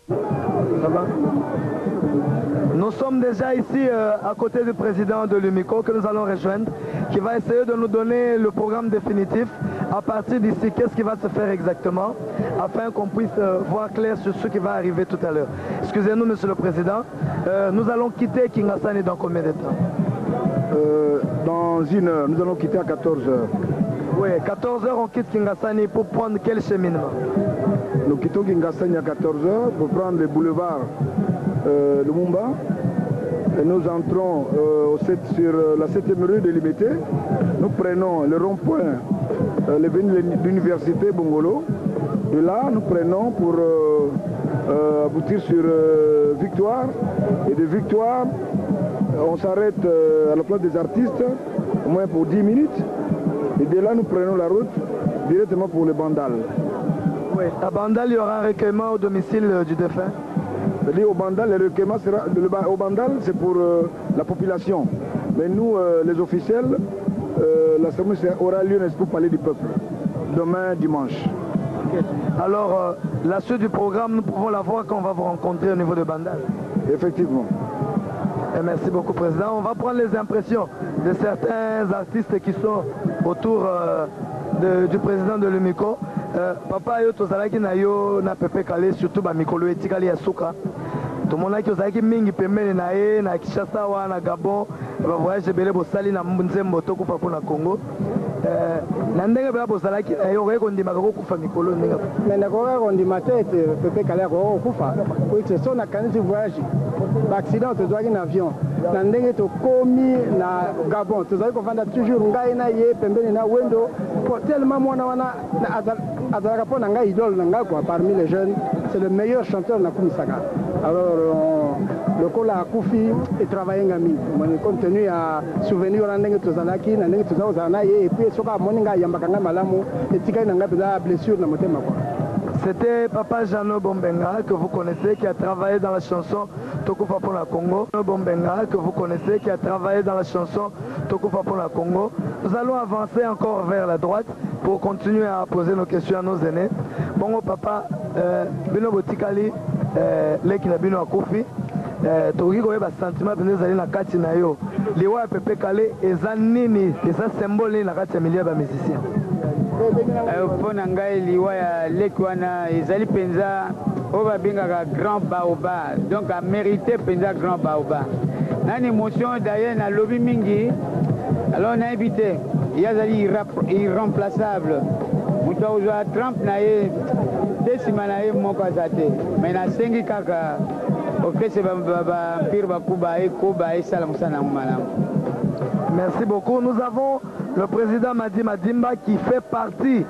Ça va? Nous sommes déjà ici à côté du président de l'UMICO que nous allons rejoindre, qui va essayer de nous donner le programme définitif. À partir d'ici, qu'est-ce qui va se faire exactement, afin qu'on puisse voir clair sur ce qui va arriver tout à l'heure. Excusez-nous, Monsieur le Président, nous allons quitter Kingasani dans combien de temps? Dans 1 heure, nous allons quitter à 14 heures. Oui, 14 heures, on quitte Kingasani pour prendre quel cheminement? Nous quittons Kingasani à 14 heures pour prendre le boulevard Lumumba. Et nous entrons sur la 7e rue de Limité. Nous prenons le rond-point, l'avenue de l'université Bongolo. De là, nous prenons pour aboutir sur Victoire. Et de Victoire, on s'arrête à la place des artistes, au moins pour 10 minutes. Et de là, nous prenons la route directement pour le Bandal. Oui, à Bandal, il y aura un recueillement au domicile du défunt. Au Bandal, le recueillement sera, au Bandal, c'est pour la population. Mais nous, les officiels, la cérémonie aura lieu, n'est-ce pas, au Palais du Peuple, demain, dimanche. Okay. Alors, la suite du programme, nous pouvons la voir quand on va vous rencontrer au niveau de Bandal. Effectivement. Et merci beaucoup, Président. On va prendre les impressions de certains artistes qui sont autour du président de l'UMICO. Papa yo tozalaki na yo na Pepe Kale surtout ba mikolo etikali ya suka. Tomonaki ozalaki mingi pembeni na ye na Kinshasa wana Gabon ba voyage belé bosali na Nzembo tokufa mpona Congo. Na ndenge bela bozalaki na yo ko ndimaka kokufa mikolo ndenge. Mais nakoka kondima te Pepe Kale ko kufa. Ko exception na kanisi voyage. Ba accident tozwaki na avion. Na ndenge tokomi na Gabon tozali kofanda toujours ngai na ye pembeni na wendo pour tellement mwana wana azalaka mpo na ngai idole na ngai quoi parmi les jeunes c'est le meilleur chanteur na kumisaka. Alors le kola akufi et travailler ngami compte tenu à souvenir na ndenge tozalaki na ndenge tozala na ye et puis soka moni ngai yambaka ngai malamu etikali na ngai peza blessure na motema quoi. C'était Papa Jeannot Bombenga, que vous connaissez, qui a travaillé dans la chanson Tokufa pour la Congo. Bombenga, que vous connaissez, qui a travaillé dans la chanson Tokufa pour la Congo. Nous allons avancer encore vers la droite pour continuer à poser nos questions à nos aînés. Bongo Papa, Bino Botikali, Lekina Bino Akufi, Toki koyeba sentiment bino ezali na kati na yo. Liwa Pepe Kale eza nini, eza symbole na kati ya milieu ba musicien. Pona ngai liwa ya leki wana ezali penza oyo babengaka grand baoba, donc a mérité penza grand baoba. Nani émotion d'ailleurs na lobi mingi, alors nayebi te ye azali irremplaçable. Moto ozwa Trump na ye te nsima na ye moko aza te, mais nasengi kaka okese bampire bakuba ekoba esala mosala nango malamu. Merci beaucoup. Nous avons le président Madi Madimba qui fait partie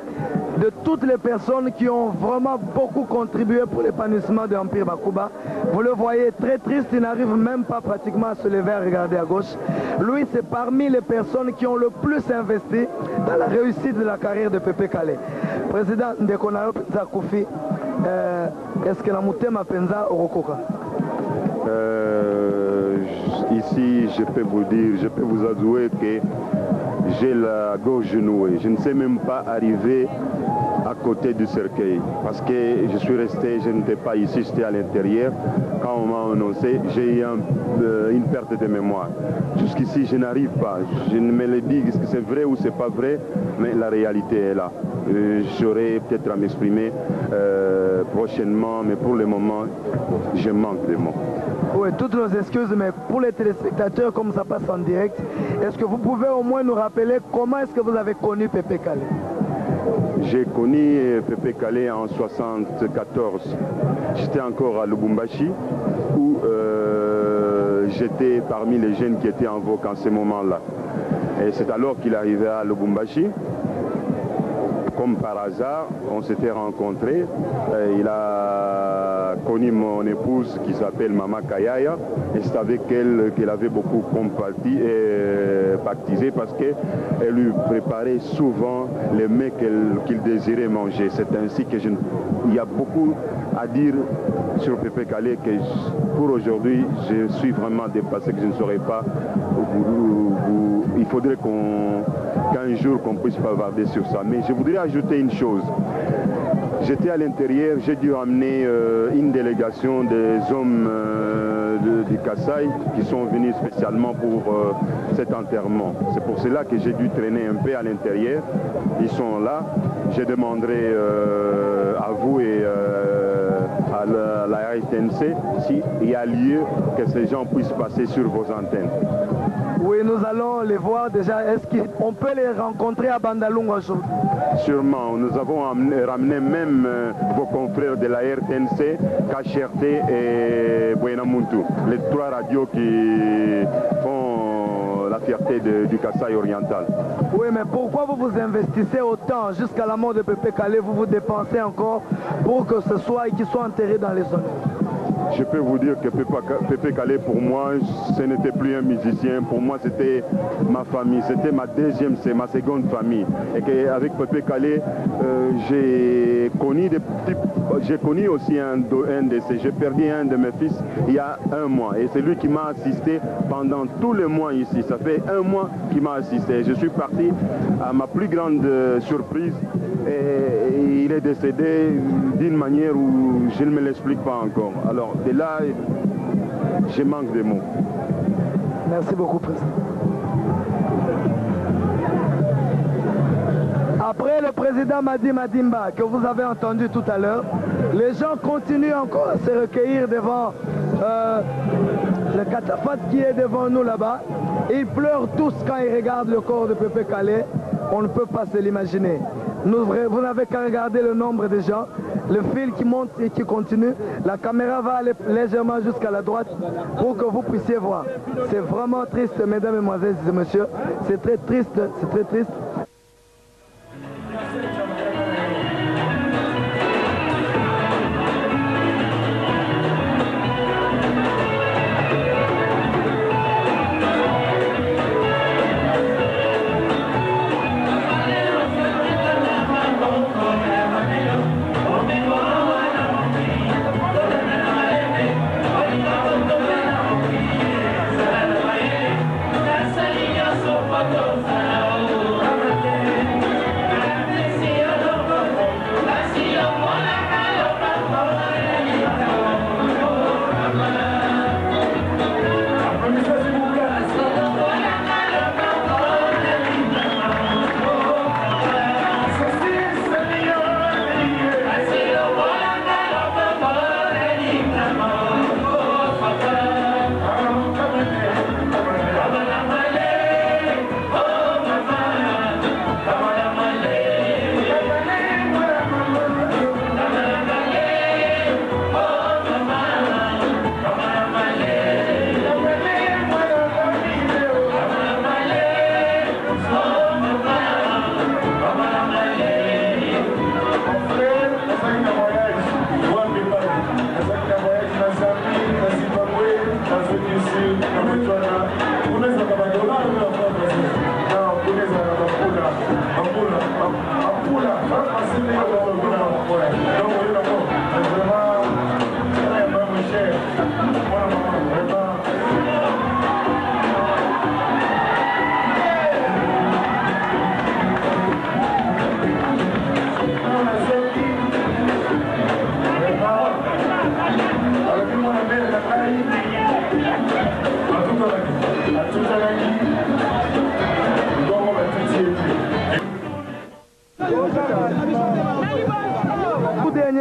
de toutes les personnes qui ont vraiment beaucoup contribué pour l'épanouissement de l'Empire Bakuba. Vous le voyez, très triste, il n'arrive même pas pratiquement à se lever à regarder à gauche. Lui, c'est parmi les personnes qui ont le plus investi dans la réussite de la carrière de Pepe Kale. Président Ndekonayo Penza Koufi, est-ce que la Moutema Penza Orokoka? Ici, je peux vous dire, je peux vous avouer que j'ai la gorge nouée. Je ne sais même pas arriver à côté du cercueil parce que je suis resté, je n'étais pas ici, j'étais à l'intérieur. Quand on m'a annoncé, j'ai eu une perte de mémoire. Jusqu'ici, je n'arrive pas. Je ne me le dis, est-ce que c'est vrai ou c'est pas vrai, mais la réalité est là. J'aurai peut-être à m'exprimer prochainement, mais pour le moment, je manque de mots. Oui, toutes nos excuses, mais pour les téléspectateurs, comme ça passe en direct, est-ce que vous pouvez au moins nous rappeler comment est-ce que vous avez connu Pepe Kale? J'ai connu Pepe Kale en 1974. J'étais encore à Lubumbashi, où j'étais parmi les jeunes qui étaient en vogue en ce moment-là. Et c'est alors qu'il arrivait à Lubumbashi. Comme par hasard, on s'était rencontrés. Il a connu mon épouse qui s'appelle Mama Kayaya. Et c'est avec elle qu'il avait beaucoup comparti et pactisé parce qu'elle lui préparait souvent les mets qu'il désirait manger. C'est ainsi que il y a beaucoup à dire sur Pepe Kale que pour aujourd'hui, je suis vraiment dépassé, que je ne saurais pas. Il faudrait qu'un jour qu'on puisse bavarder sur ça. Mais je voudrais ajouter une chose. J'étais à l'intérieur, j'ai dû amener une délégation délégation des hommes du Kasaï qui sont venus spécialement pour cet enterrement. C'est pour cela que j'ai dû traîner un peu à l'intérieur. Ils sont là. Je demanderai à vous et à la RTNC s'il y a lieu que ces gens puissent passer sur vos antennes. Oui, nous allons les voir déjà. Est-ce qu'on peut les rencontrer à Bandalung aujourd'hui? Sûrement. Nous avons ramené même vos confrères de la RTNC, KHRT et Buenamuntu, les 3 radios qui font la fierté du Kasaï oriental. Oui, mais pourquoi vous vous investissez autant jusqu'à la mort de Pépé Kalé? Vous vous dépensez encore pour que ce soit et qu'il soit enterré dans les zones? Je peux vous dire que Pépé Kalé, pour moi, ce n'était plus un musicien. Pour moi, c'était ma famille. C'était ma deuxième, c'est ma seconde famille. Et qu'avec Pépé Kalé, j'ai connu aussi un décès. J'ai perdu un de mes fils il y a un mois. Et c'est lui qui m'a assisté pendant tous les mois ici. Ça fait un mois qu'il m'a assisté. Je suis parti à ma plus grande surprise. Et il est décédé d'une manière où je ne me l'explique pas encore. Alors, de là, je manque de mots. Merci beaucoup, Président. Après le président Madi Madimba, que vous avez entendu tout à l'heure, les gens continuent encore à se recueillir devant le catafalque qui est devant nous là-bas. Ils pleurent tous quand ils regardent le corps de Pépé Kalé. On ne peut pas se l'imaginer. Vous n'avez qu'à regarder le nombre de gens, le fil qui monte et qui continue. La caméra va aller légèrement jusqu'à la droite pour que vous puissiez voir. C'est vraiment triste, mesdames, mesdemoiselles et messieurs. C'est très triste, c'est très triste.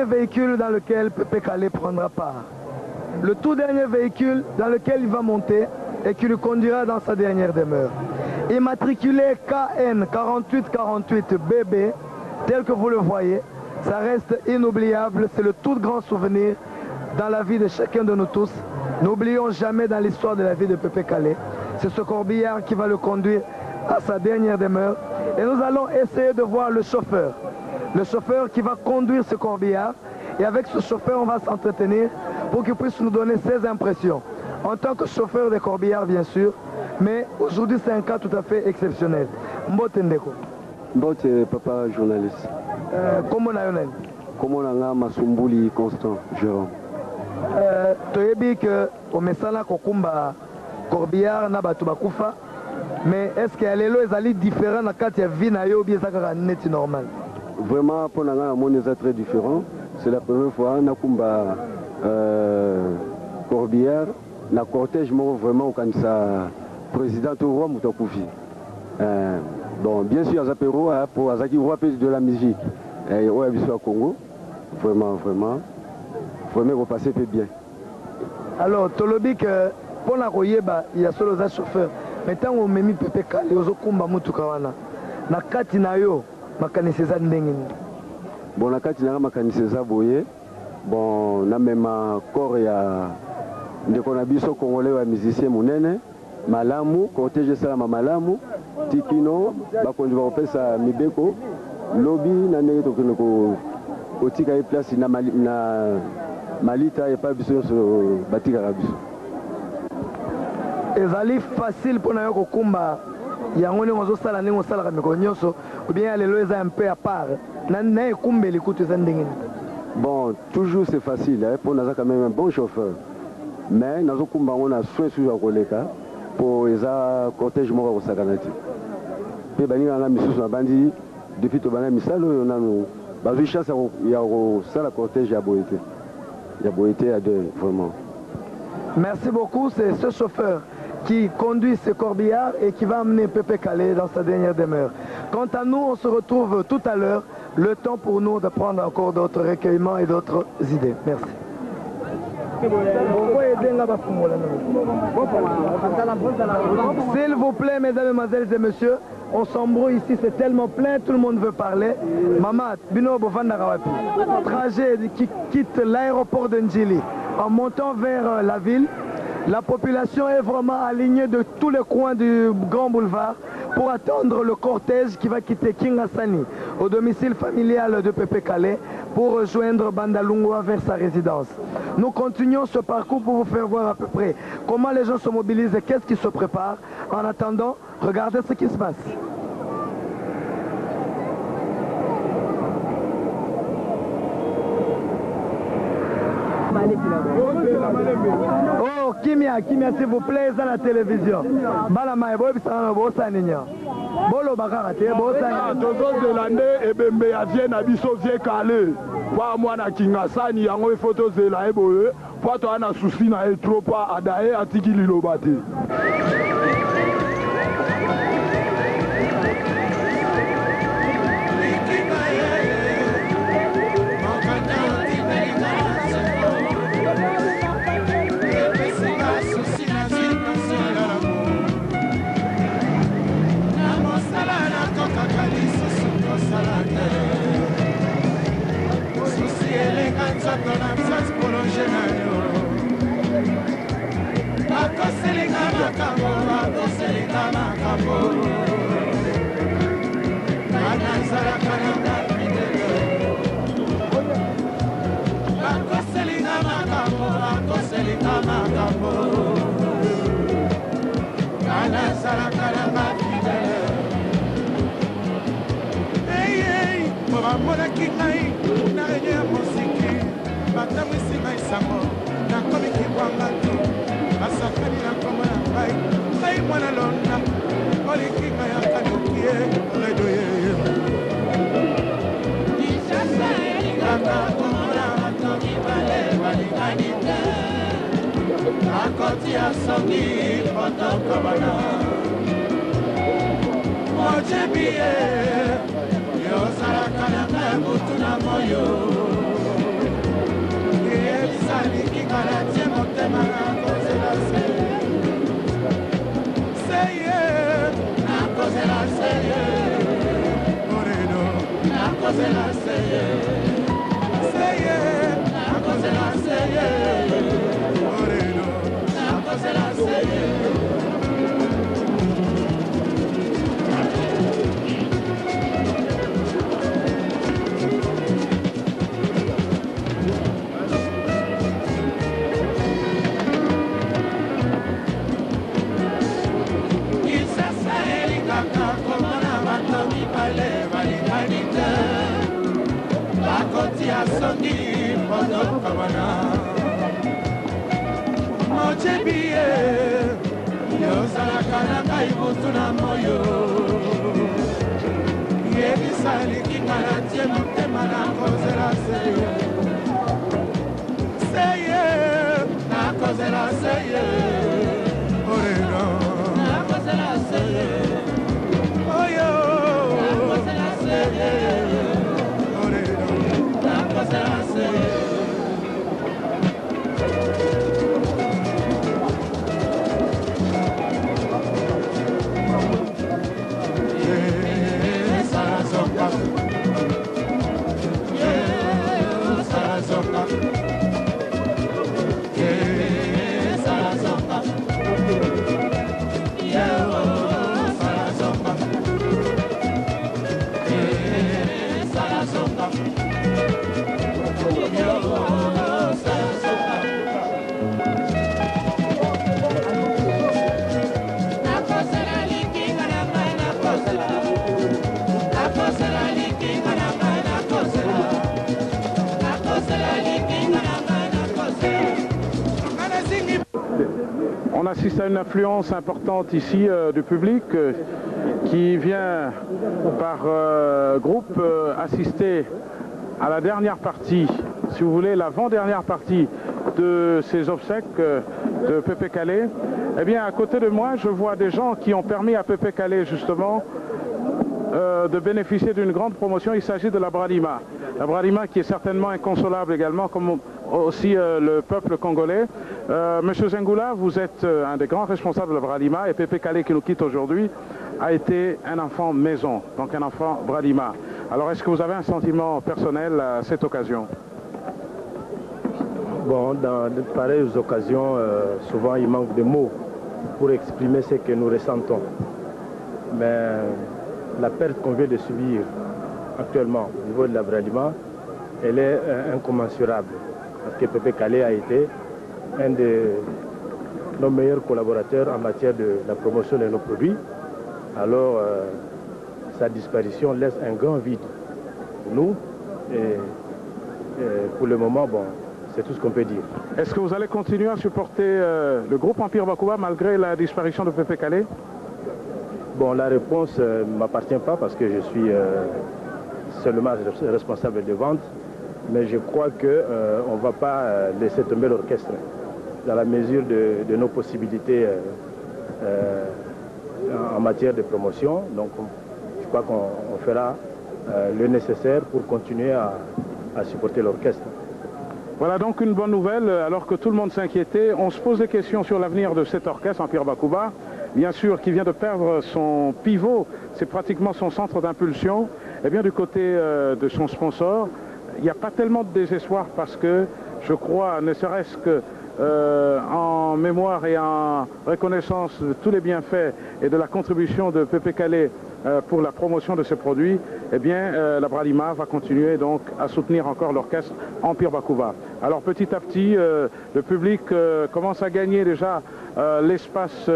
Véhicule dans lequel Pépé Kalé prendra part. Le tout dernier véhicule dans lequel il va monter et qui le conduira dans sa dernière demeure. Immatriculé KN 4848 BB, tel que vous le voyez, ça reste inoubliable, c'est le tout grand souvenir dans la vie de chacun de nous tous. N'oublions jamais dans l'histoire de la vie de Pépé Kalé, c'est ce corbillard qui va le conduire à sa dernière demeure. Et nous allons essayer de voir le chauffeur qui va conduire ce corbillard. Et avec ce chauffeur, on va s'entretenir pour qu'il puisse nous donner ses impressions. En tant que chauffeur de corbillard, bien sûr, mais aujourd'hui, c'est un cas tout à fait exceptionnel. Mbote Ndeko. Mbote, papa journaliste. Comment on Comment on a Masumbuli Constant, Jérôme. Tu as dit que au Messala Kokumba corbillard na batu bakufa, mais est-ce que les ali différents na kati ya vie na yo bien ça net normal? Vraiment, pour nous, c'est très différent. C'est la première fois que Corbière, na cortège vraiment au candidat président au roi Moutokoufi. Bon, bien sûr, Azapero pour Azaki roi de la musique. Et au Congo, vraiment, repasser fait bien. Alors, Tolobik, pour la Royeba, il y a solo un chauffeur. Mais tant qu'on met PPK, les autres combat Moutukawana. Na kati na yo, makaniseza ndengeni. Bon, na kati na makaniseza boye. Bon, na même corps ya ndeko na biso congolais wa musicien munene. Malamu, cortège salama malamu. Tikino, bakonzi ba opesa mibeko. Lobby na ndenge tokeno kotika e place na malita et pas biso so batika biso. Ezali facile pour nayo kokumba yango ni ngozo sala ni ngosala ka mikonyoso ou bien lelo eza un peu à part na ekumbe likutu za ndengeni. Bon, toujours c'est facile hein, pour naza quand même un bon chauffeur. Mais nazo kumba on a soin sur ya koleka pour eza cortège moko ko sakanati. Pe bani nga misusu na bandi depuis to bana misalo yo nanu bazui chance ya ko sala cortège ya boité. Ya boité à deux vraiment. Merci beaucoup, c'est ce chauffeur qui conduit ce corbillard et qui va amener Pépé Calais dans sa dernière demeure. Quant à nous, on se retrouve tout à l'heure. Le temps pour nous de prendre encore d'autres recueillements et d'autres idées. Merci. S'il vous plaît, mesdames, mesdemoiselles et messieurs, on s'embrouille ici, c'est tellement plein, tout le monde veut parler. Maman, Bino Bofandarawapi, trajet qui quitte l'aéroport de Ndjili en montant vers la ville. La population est vraiment alignée de tous les coins du Grand Boulevard pour attendre le cortège qui va quitter Kingasani au domicile familial de Pépé Calais pour rejoindre Bandalungwa vers sa résidence. Nous continuons ce parcours pour vous faire voir à peu près comment les gens se mobilisent et qu'est-ce qui se prépare. En attendant, regardez ce qui se passe. Oh, Kimia, s'il vous plaît, dans la télévision. Balama, Bolo Bakarate, Tozo Zelande et Bembe à Vienne à Bissovie Calais. Pour moi, na Kingasani, y a une photo de la Eboe. Pour toi, on a souci na trop pas à Dae à Tigili Lobate. On assiste à une influence importante ici du public qui vient par groupe assister à la dernière partie, si vous voulez, l'avant-dernière partie de ces obsèques de Pépé Calé. Eh bien, à côté de moi, je vois des gens qui ont permis à Pépé Calé, justement, de bénéficier d'une grande promotion. Il s'agit de la Bralima. La Bralima qui est certainement inconsolable également, comme aussi le peuple congolais. Monsieur Zengula, vous êtes un des grands responsables de la Bralima et Pépé Calé qui nous quitte aujourd'hui a été un enfant maison, donc un enfant Bralima. Alors est-ce que vous avez un sentiment personnel à cette occasion? Bon, dans de pareilles occasions, souvent il manque de mots pour exprimer ce que nous ressentons. Mais la perte qu'on vient de subir actuellement au niveau de la Bralima, elle est incommensurable. Parce que Pépé Calé a été un de nos meilleurs collaborateurs en matière de la promotion de nos produits. Alors, sa disparition laisse un grand vide pour nous. Et pour le moment, bon, c'est tout ce qu'on peut dire. Est-ce que vous allez continuer à supporter le groupe Empire Bakuba malgré la disparition de Pépé Calé? Bon, la réponse ne m'appartient pas parce que je suis seulement responsable de vente. Mais je crois qu'on ne va pas laisser tomber l'orchestre dans la mesure de nos possibilités en matière de promotion. Donc, je crois qu'on fera le nécessaire pour continuer à supporter l'orchestre. Voilà donc une bonne nouvelle, alors que tout le monde s'inquiétait. On se pose des questions sur l'avenir de cet orchestre Empire Bakuba, bien sûr, qui vient de perdre son pivot, c'est pratiquement son centre d'impulsion. Et bien du côté de son sponsor, il n'y a pas tellement de désespoir parce que je crois, ne serait-ce que en mémoire et en reconnaissance de tous les bienfaits et de la contribution de Pépé Calé pour la promotion de ces produits, eh bien la Bralima va continuer donc à soutenir encore l'orchestre Empire Bakuba. Alors petit à petit, le public commence à gagner déjà l'espace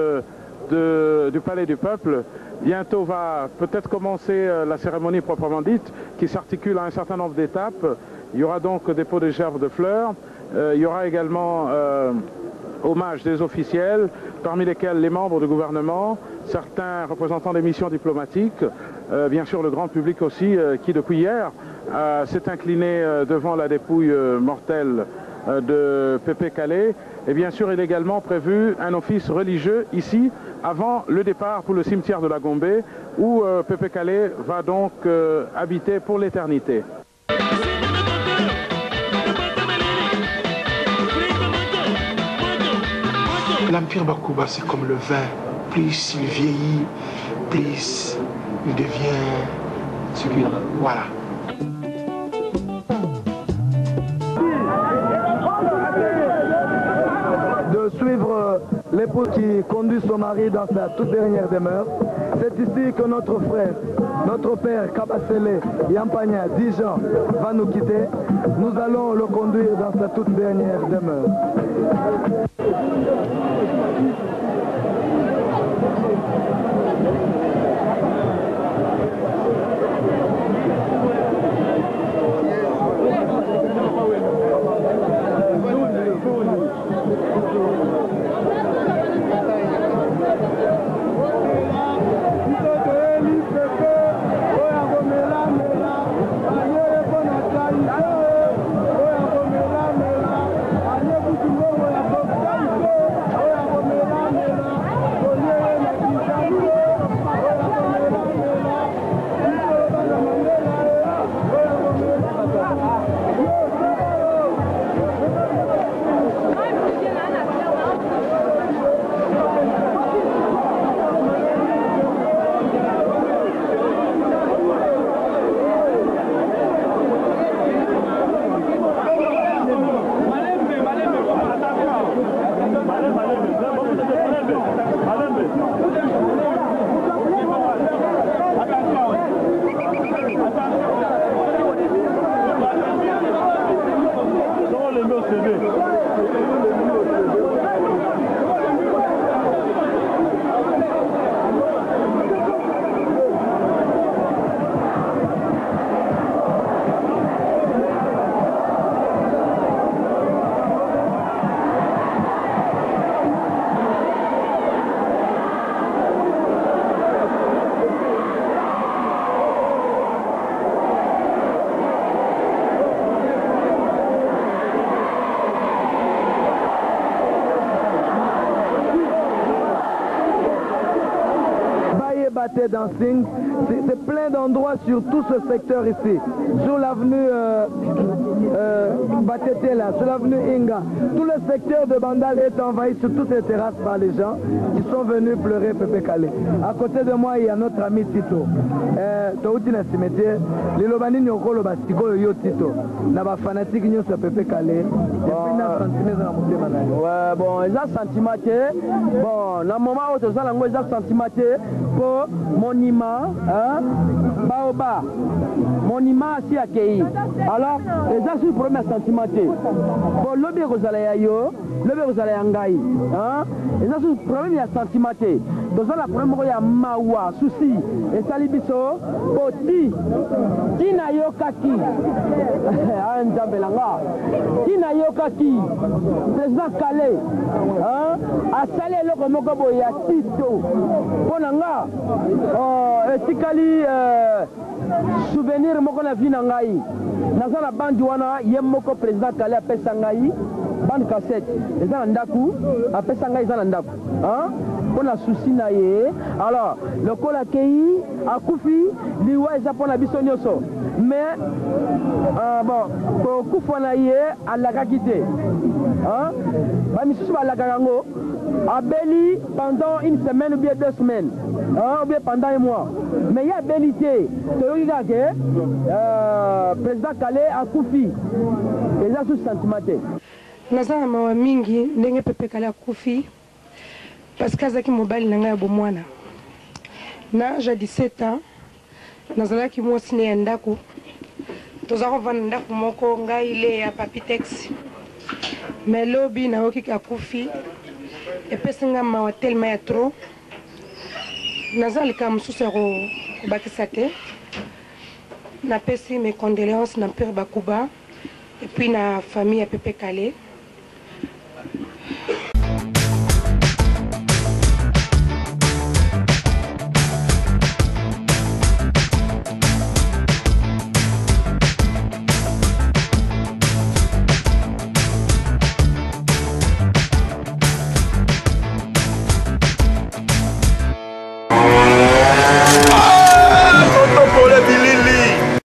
du Palais du Peuple. Bientôt va peut-être commencer la cérémonie proprement dite, qui s'articule à un certain nombre d'étapes. Il y aura donc dépôt de gerbes de fleurs. Il y aura également hommage des officiels, parmi lesquels les membres du gouvernement, certains représentants des missions diplomatiques, bien sûr le grand public aussi, qui depuis hier s'est incliné devant la dépouille mortelle de Pépé Calé. Et bien sûr, il est également prévu un office religieux ici, avant le départ pour le cimetière de la Gombe, où Pépé Calé va donc habiter pour l'éternité. L'Empire Bakuba, c'est comme le vin. Plus il vieillit, plus il devient succulent. Voilà. De suivre l'époux qui conduit son mari dans sa toute dernière demeure. C'est ici que notre frère, notre père Kabasele Yampagna, 10 ans, va nous quitter. Nous allons le conduire dans sa toute dernière demeure. Dancing, c'est plein d'endroits sur tout ce secteur ici, sur l'avenue Batetela, sur l'avenue Inga. Tout le secteur de Bandal est envahi sur toutes les terrasses par les gens qui sont venus pleurer Pépé Kalé. À côté de moi, il y a notre ami Tito. Touti na cimetière, les Lobani Nyokolo Basiko Yo Tito. Naba fanatique Nyo sur Pépé Kalé. Et puis na sentiment dans la montée manali. Ouais, bon, ils ont sentiment bon, dans le moment où ils ont sentiment pour monument, Baoba, monument si accueilli. Alors, les gens sont le premier sentiment. Bon, l'obé Rosalaya yo, l'obé Rosalaya ngai. Les gens sont le premier sentiment. Dans la première, il y a Mawa, souci, et Salibiso, Poti, Tina Yokaki, Tina Yokaki, président Calais, a salé le Romokobo, il y a Tito, Ponanga, Etikali, souvenir Mokona Vinangai, dans la bande Douana, Yemoko, président Calais, appelle Sangai, bande cassette, les gens Ndaku, appelle Sangai, les gens Ndaku, pour la souci naïe. Alors, le col accueilli à Koufi, l'Iwa est pour la bisonioso. Mais, bon, pour Koufou naïe, à la kakité. Monsieur à la Garango, à Beli pendant une semaine ou bien 2 semaines. Ou bien pendant un mois. Mais il y a Belité. Président Calais à Koufi. Et là, sous sentimenté. Nazana mawa mingi, ndenge Pépé Kalé à Koufi. Parce que azaki mobali na ngai bomwana na j'ai 17 ans nazalaki mwasi ne ndako tozako vana ndako moko ngai ile ya Papitex mais lobi na oki ka kufi epesi nga mawa tellement ya trop nazalika mususu ko bakisa te napesi mes condoléances na Pierre Bakuba et puis na famille ya Pépé Kalé.